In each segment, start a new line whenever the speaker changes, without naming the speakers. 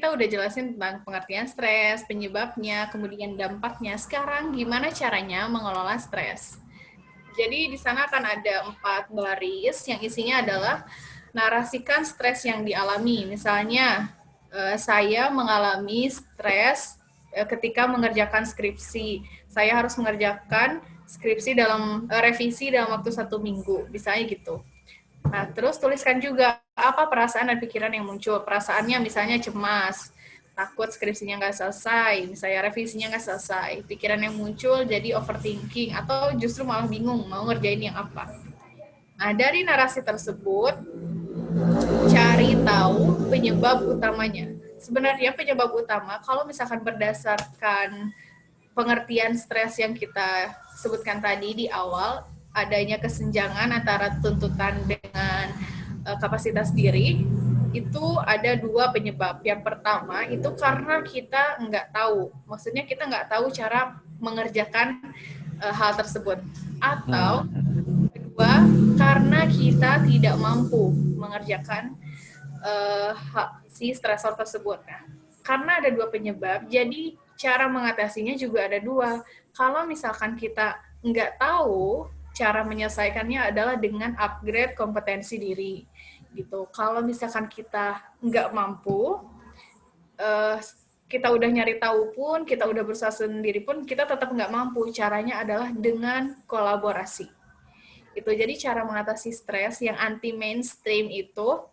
kita udah jelasin tentang pengertian stres, penyebabnya, kemudian dampaknya. Sekarang gimana caranya mengelola stres? Jadi di sana akan ada 4 baris yang isinya adalah narasikan stres yang dialami. Misalnya, saya mengalami stres ketika mengerjakan skripsi. Saya harus mengerjakan skripsi dalam revisi dalam waktu 1 minggu, misalnya gitu. Nah, terus tuliskan juga apa perasaan dan pikiran yang muncul. Perasaannya misalnya cemas, takut skripsinya nggak selesai, misalnya revisinya nggak selesai. Pikiran yang muncul jadi overthinking, atau justru malah bingung mau ngerjain yang apa. Nah, dari narasi tersebut, cari tahu penyebab utamanya. Sebenarnya penyebab utama, kalau misalkan berdasarkan pengertian stres yang kita sebutkan tadi di awal, adanya kesenjangan antara tuntutan dengan kapasitas diri, itu ada 2 penyebab. Yang pertama itu karena kita nggak tahu, maksudnya kita nggak tahu cara mengerjakan hal tersebut. Atau kedua, karena kita tidak mampu mengerjakan si stresor tersebut. Nah, karena ada 2 penyebab, jadi cara mengatasinya juga ada 2. Kalau misalkan kita nggak tahu, cara menyelesaikannya adalah dengan upgrade kompetensi diri. Gitu. Kalau misalkan kita nggak mampu, kita udah nyari tahu pun, kita udah berusaha sendiri pun, kita tetap nggak mampu. Caranya adalah dengan kolaborasi. Itu jadi cara mengatasi stres yang anti mainstream itu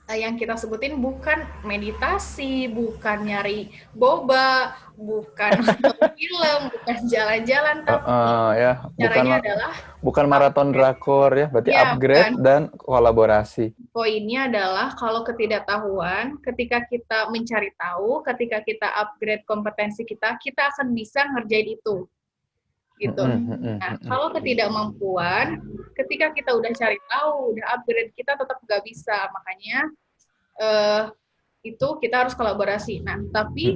yang kita sebutin bukan meditasi, bukan nyari boba, bukan nonton film, bukan jalan-jalan, tapi
Ya,
caranya adalah
bukan maraton
upgrade.
drakor ya, berarti
Ya,
upgrade
bukan.
dan kolaborasi.
Poinnya adalah kalau ketidaktahuan, ketika kita mencari tahu, ketika kita upgrade kompetensi kita, kita akan bisa ngerjain itu. Gitu. Nah, kalau ketidakmampuan, ketika kita udah cari tahu, udah upgrade, kita tetap nggak bisa. Makanya itu kita harus kolaborasi. Nah, tapi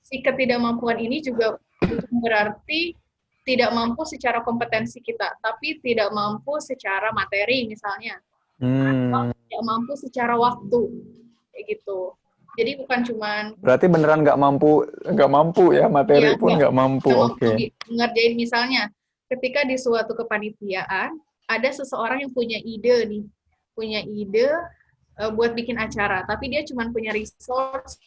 si ketidakmampuan ini juga bukan berarti tidak mampu secara kompetensi kita, tapi tidak mampu secara materi misalnya, atau tidak mampu secara waktu, kayak gitu. Jadi bukan cuman
berarti beneran nggak mampu ya, materi
ya
pun nggak mampu. Oke.
ngerjain misalnya ketika di suatu kepanitiaan ada seseorang yang punya ide buat bikin acara, tapi dia cuma punya resource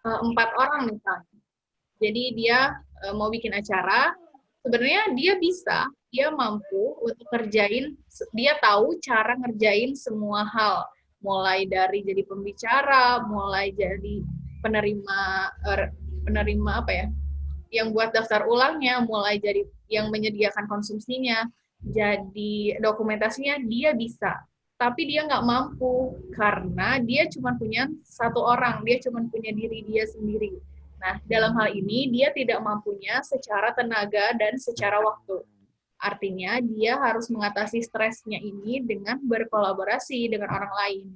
4 orang misalnya. Jadi dia mau bikin acara, sebenarnya dia mampu untuk ngerjain, dia tahu cara ngerjain semua hal, mulai dari jadi pembicara, mulai jadi penerima penerima apa ya, yang buat daftar ulangnya, mulai jadi yang menyediakan konsumsinya, jadi dokumentasinya dia bisa. Tapi dia nggak mampu karena dia cuma punya 1 orang, dia cuma punya diri dia sendiri. Nah, dalam hal ini dia tidak mampunya secara tenaga dan secara waktu. Artinya dia harus mengatasi stresnya ini dengan berkolaborasi dengan orang lain.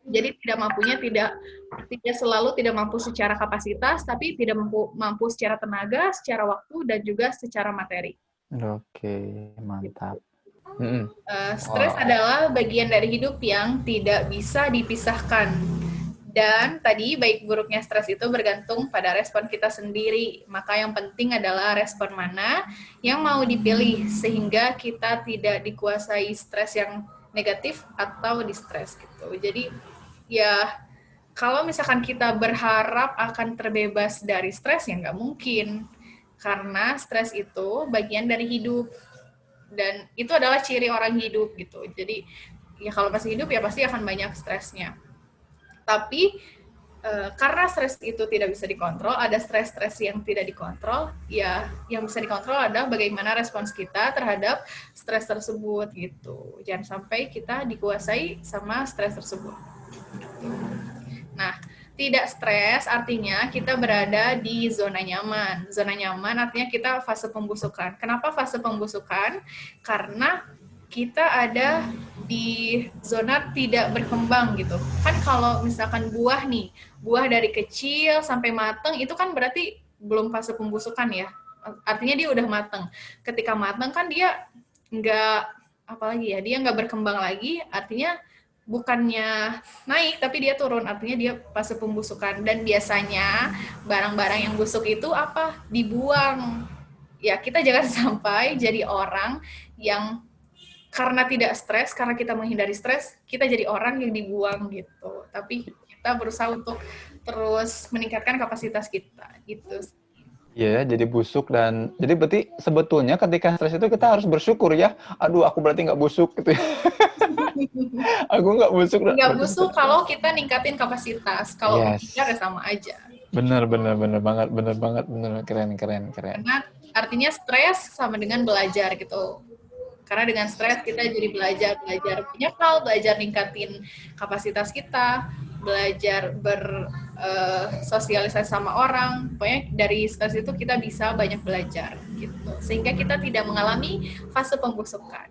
Jadi tidak selalu tidak mampu secara kapasitas, tapi tidak mampu secara tenaga, secara waktu, dan juga secara materi.
Oke, mantap.
Stres adalah bagian dari hidup yang tidak bisa dipisahkan. Dan tadi baik buruknya stres itu bergantung pada respon kita sendiri. Maka yang penting adalah respon mana yang mau dipilih sehingga kita tidak dikuasai stres yang negatif atau distres gitu. Jadi ya kalau misalkan kita berharap akan terbebas dari stres ya nggak mungkin. Karena stres itu bagian dari hidup. Dan itu adalah ciri orang hidup gitu. Jadi ya kalau masih hidup ya pasti akan banyak stresnya. Tapi karena stres itu tidak bisa dikontrol, ada stres-stres yang tidak dikontrol, ya yang bisa dikontrol adalah bagaimana respons kita terhadap stres tersebut gitu. Jangan sampai kita dikuasai sama stres tersebut. Nah, tidak stres artinya kita berada di zona nyaman. Zona nyaman artinya kita fase pembusukan. Kenapa fase pembusukan? Karena kita ada di zona tidak berkembang gitu. Kan kalau misalkan buah nih, buah dari kecil sampai mateng itu kan berarti belum fase pembusukan ya. Artinya dia udah mateng. Ketika mateng kan dia nggak apalagi ya, dia nggak berkembang lagi, artinya bukannya naik tapi dia turun, artinya dia fase pembusukan. Dan biasanya barang-barang yang busuk itu apa? Dibuang. Ya, kita jangan sampai jadi orang yang karena tidak stres, karena kita menghindari stres, kita jadi orang yang dibuang gitu. Tapi kita berusaha untuk terus meningkatkan kapasitas kita gitu.
Iya ya, jadi busuk dan jadi berarti sebetulnya ketika stres itu kita harus bersyukur ya. Aduh, aku berarti nggak busuk gitu ya. Aku nggak busuk.
Nggak busuk kalau kita ningkatin kapasitas. Kalau menghindar ya sama aja.
Bener banget, keren.
Karena artinya stres sama dengan belajar gitu. Karena dengan stres kita jadi belajar banyak hal, belajar ningkatin kapasitas kita, belajar bersosialisasi sama orang. Pokoknya dari stres itu kita bisa banyak belajar gitu. Sehingga kita tidak mengalami fase pembusukan.